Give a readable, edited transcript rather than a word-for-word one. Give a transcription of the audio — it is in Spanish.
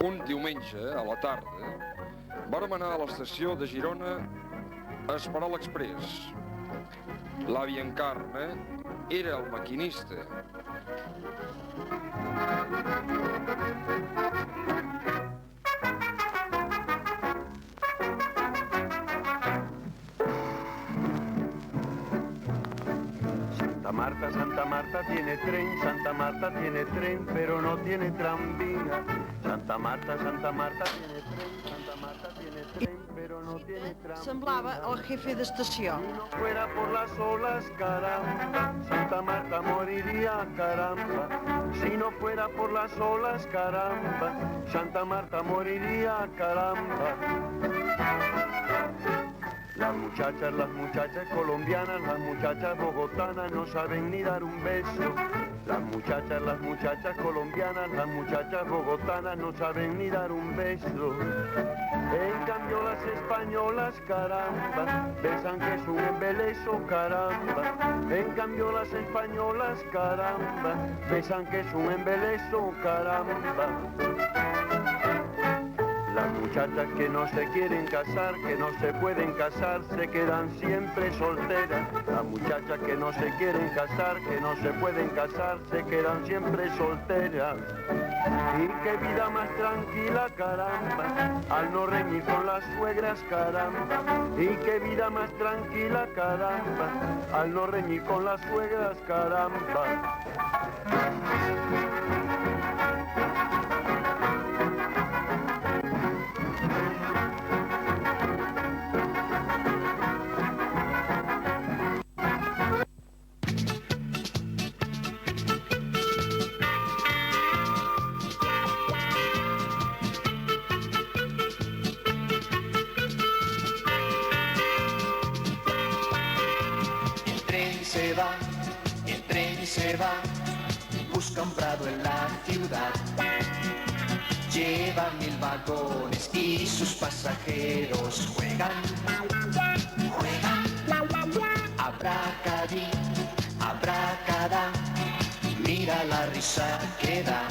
Un diumenge, a la tarda, vàrem anar a l'estació de Girona a esperar l'exprés. L'avi Encarna era el maquinista. Santa Marta tiene tren, pero no tiene tranvía. Santa Marta tiene tren, pero no tiene tranvía. Semblava el jefe d'estació. Si no fuera por las olas, caramba, Santa Marta moriría, caramba. Si no fuera por las olas, caramba, Santa Marta moriría, caramba. Las muchachas colombianas, las muchachas bogotanas no saben ni dar un beso. Las muchachas colombianas, las muchachas bogotanas no saben ni dar un beso. En cambio las españolas, caramba, besan que es un embeleso, caramba. En cambio las españolas, caramba, besan que es un embeleso, caramba. Las muchachas que no se quieren casar, que no se pueden casar, se quedan siempre solteras. Las muchachas que no se quieren casar, que no se pueden casar, se quedan siempre solteras. Y qué vida más tranquila, caramba, al no reñir con las suegras, caramba. Y qué vida más tranquila, caramba, al no reñir con las suegras, caramba. El tren se va, busca un prado en la ciudad. Lleva 1000 vagones y sus pasajeros juegan. Abracadí, abracadá, mira la risa que da.